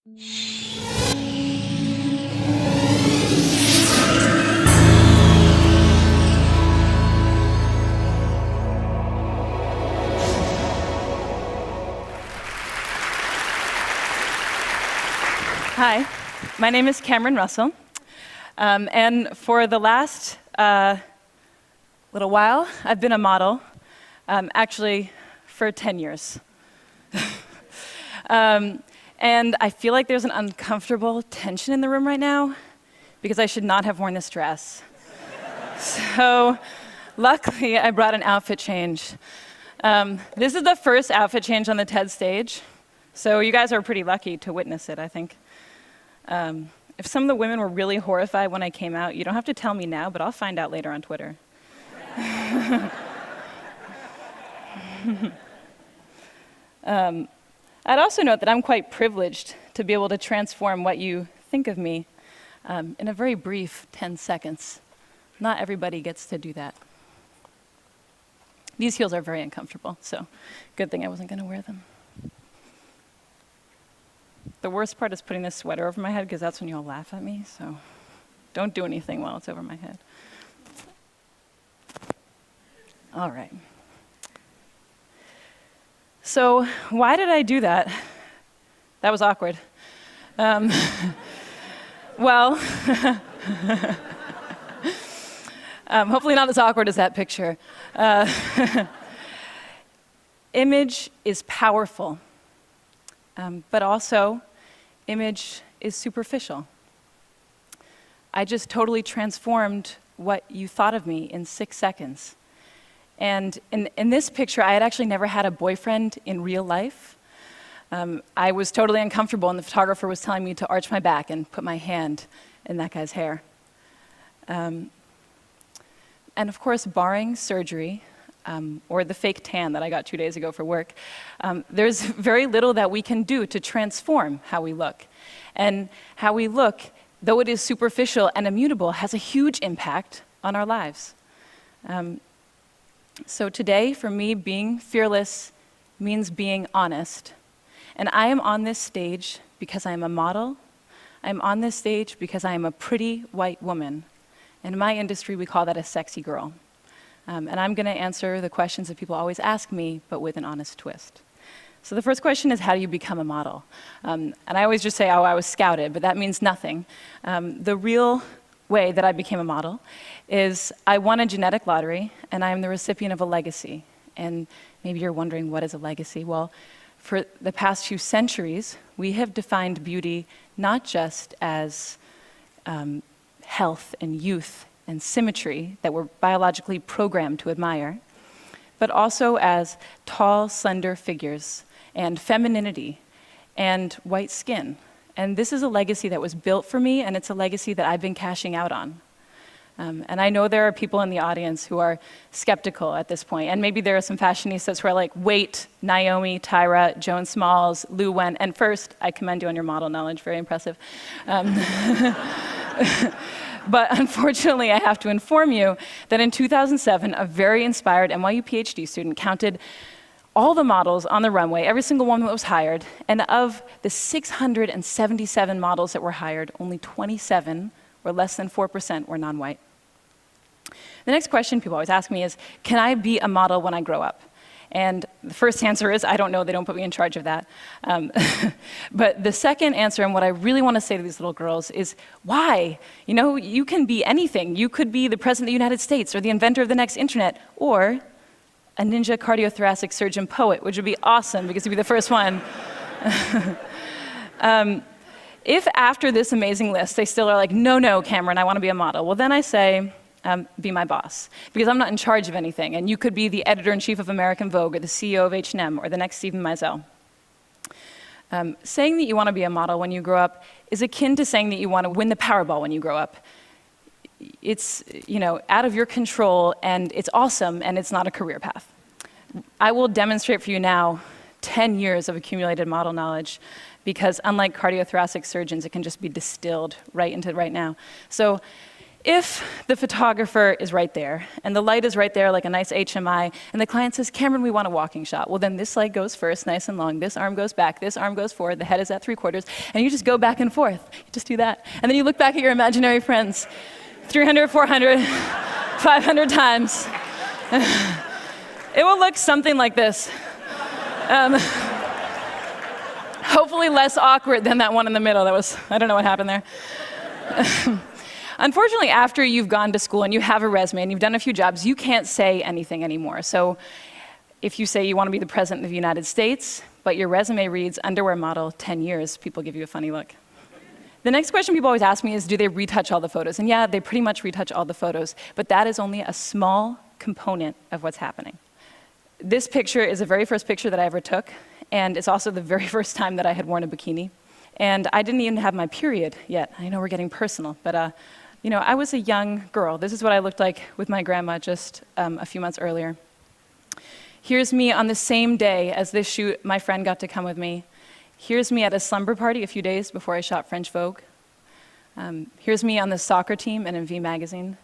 Hi, my name is Cameron Russell, and for the last little while, I've been a model, actually for 10 years. And I feel like there's an uncomfortable tension in the room right now because I should not have worn this dress. So luckily, I brought an outfit change. This is the first outfit change on the TED stage, so you guys are pretty lucky to witness it, I think. If some of the women were really horrified when I came out, you don't have to tell me now, but I'll find out later on Twitter. I'd also note that I'm quite privileged to be able to transform what you think of me in a very brief 10 seconds. Not everybody gets to do that. These heels are very uncomfortable, so good thing I wasn't going to wear them. The worst part is putting this sweater over my head because that's when you all laugh at me, so don't do anything while it's over my head. All right. So why did I do that? That was awkward. Well, hopefully not as awkward as that picture. Image is powerful, but also image is superficial. I just totally transformed what you thought of me in 6 seconds. And in this picture, I had actually never had a boyfriend in real life. I was totally uncomfortable, and the photographer was telling me to arch my back and put my hand in that guy's hair. And of course, barring surgery, or the fake tan that I got 2 days ago for work, there's very little that we can do to transform how we look. And how we look, though it is superficial and immutable, has a huge impact on our lives. So today, for me, being fearless means being honest. And I am on this stage because I am a model. I'm on this stage because I am a pretty white woman. In my industry, we call that a sexy girl. And I'm going to answer the questions that people always ask me, but with an honest twist. So the first question is, how do you become a model? And I always just say, oh, I was scouted, but that means nothing. The real way that I became a model is I won a genetic lottery, and I am the recipient of a legacy. And maybe you're wondering, what is a legacy? Well, for the past few centuries, we have defined beauty not just as health and youth and symmetry that we're biologically programmed to admire, but also as tall, slender figures and femininity and white skin. And this is a legacy that was built for me, and it's a legacy that I've been cashing out on. And I know there are people in the audience who are skeptical at this point, and maybe there are some fashionistas who are like, wait, Naomi, Tyra, Joan Smalls, Lu Wen, and first, I commend you on your model knowledge, very impressive. But unfortunately, I have to inform you that in 2007, a very inspired NYU PhD student counted all the models on the runway, every single one that was hired, and of the 677 models that were hired, only 27, or less than 4%, were non-white. The next question people always ask me is, can I be a model when I grow up? And the first answer is, I don't know, they don't put me in charge of that. But the second answer, and what I really want to say to these little girls, is why? You know, you can be anything. You could be the President of the United States, or the inventor of the next internet, or a ninja cardiothoracic surgeon poet, which would be awesome, because you'd be the first one. If after this amazing list, they still are like, no, Cameron, I want to be a model, well, then I say, be my boss, because I'm not in charge of anything, and you could be the editor-in-chief of American Vogue, or the CEO of H&M, or the next Stephen Meisel. Saying that you want to be a model when you grow up is akin to saying that you want to win the Powerball when you grow up. It's, you know, out of your control, and it's awesome, and it's not a career path. I will demonstrate for you now 10 years of accumulated model knowledge, because unlike cardiothoracic surgeons, it can just be distilled right into right now. So If the photographer is right there, and the light is right there like a nice HMI, and the client says, Cameron, we want a walking shot. Well, then this leg goes first, nice and long. This arm goes back, this arm goes forward, the head is at 3/4, and you just go back and forth. You just do that. And then you look back at your imaginary friends, 300, 400, 500 times. It will look something like this. Hopefully less awkward than that one in the middle. I don't know what happened there. Unfortunately, after you've gone to school and you have a resume and you've done a few jobs, you can't say anything anymore. So if you say you want to be the president of the United States, but your resume reads underwear model 10 years, people give you a funny look. The next question people always ask me is, do they retouch all the photos? And yeah, they pretty much retouch all the photos, but that is only a small component of what's happening. This picture is the very first picture that I ever took, and it's also the very first time that I had worn a bikini. And I didn't even have my period yet. I know we're getting personal, but I was a young girl. This is what I looked like with my grandma just a few months earlier. Here's me on the same day as this shoot. My friend got to come with me. Here's me at a slumber party a few days before I shot French Vogue. Here's me on the soccer team and in V Magazine.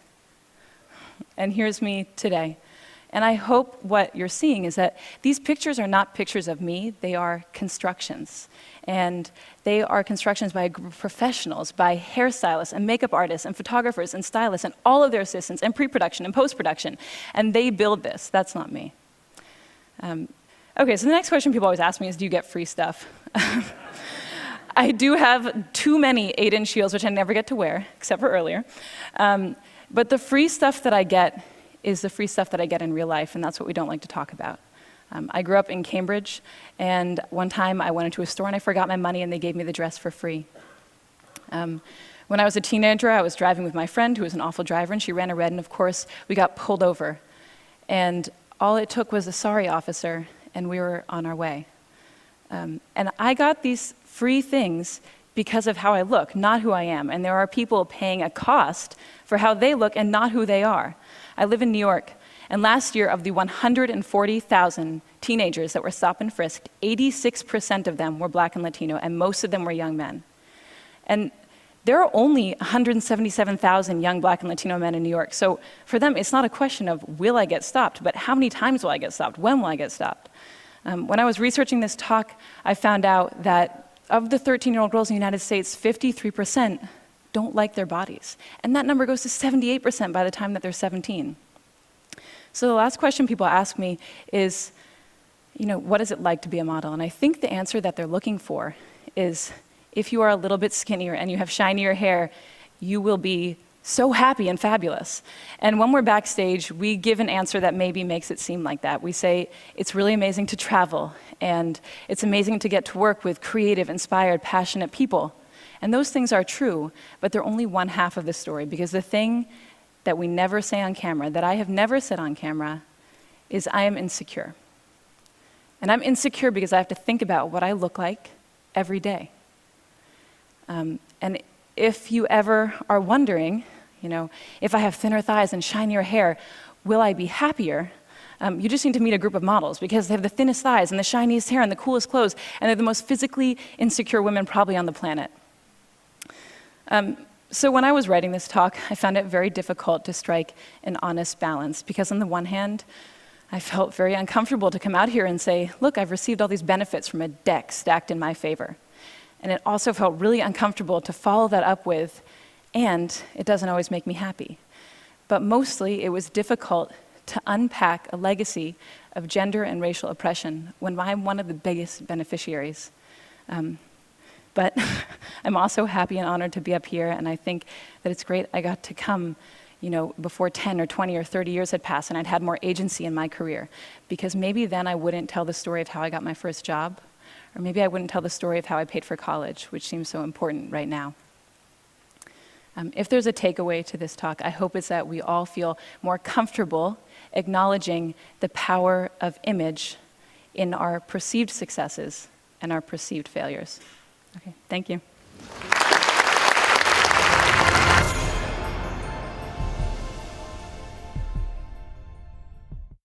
And here's me today. And I hope what you're seeing is that these pictures are not pictures of me, they are constructions. And they are constructions by a group of professionals, by hairstylists and makeup artists and photographers and stylists and all of their assistants and pre-production and post-production. And they build this, that's not me. Okay, so the next question people always ask me is, do you get free stuff? I do have too many 8-inch heels, which I never get to wear, except for earlier. But the free stuff that I get is the free stuff that I get in real life, and that's what we don't like to talk about. I grew up in Cambridge, and one time I went into a store and I forgot my money and they gave me the dress for free. When I was a teenager, I was driving with my friend who was an awful driver, and she ran a red, and of course, we got pulled over. And all it took was a sorry officer, and we were on our way. And I got these free things because of how I look, not who I am. And there are people paying a cost for how they look and not who they are. I live in New York, and last year, of the 140,000 teenagers that were stopped and frisked, 86% of them were Black and Latino, and most of them were young men. And there are only 177,000 young Black and Latino men in New York, so for them, it's not a question of will I get stopped, but how many times will I get stopped? When will I get stopped? When I was researching this talk, I found out that of the 13-year-old girls in the United States, 53% don't like their bodies. And that number goes to 78% by the time that they're 17. So the last question people ask me is, what is it like to be a model? And I think the answer that they're looking for is, if you are a little bit skinnier and you have shinier hair, you will be so happy and fabulous. And when we're backstage, we give an answer that maybe makes it seem like that. We say, it's really amazing to travel, and it's amazing to get to work with creative, inspired, passionate people. And those things are true, but they're only one half of the story, because the thing that we never say on camera, that I have never said on camera, is I am insecure. And I'm insecure because I have to think about what I look like every day. And if you ever are wondering, if I have thinner thighs and shinier hair, will I be happier? You just need to meet a group of models, because they have the thinnest thighs and the shiniest hair and the coolest clothes, and they're the most physically insecure women probably on the planet. So when I was writing this talk, I found it very difficult to strike an honest balance, because on the one hand, I felt very uncomfortable to come out here and say, look, I've received all these benefits from a deck stacked in my favor. And it also felt really uncomfortable to follow that up with, and it doesn't always make me happy. But mostly, it was difficult to unpack a legacy of gender and racial oppression when I'm one of the biggest beneficiaries. But I'm also happy and honored to be up here, and I think that it's great I got to come, before 10 or 20 or 30 years had passed and I'd had more agency in my career. Because maybe then I wouldn't tell the story of how I got my first job, or maybe I wouldn't tell the story of how I paid for college, which seems so important right now. If there's a takeaway to this talk, I hope it's that we all feel more comfortable acknowledging the power of image in our perceived successes and our perceived failures. Okay, thank you.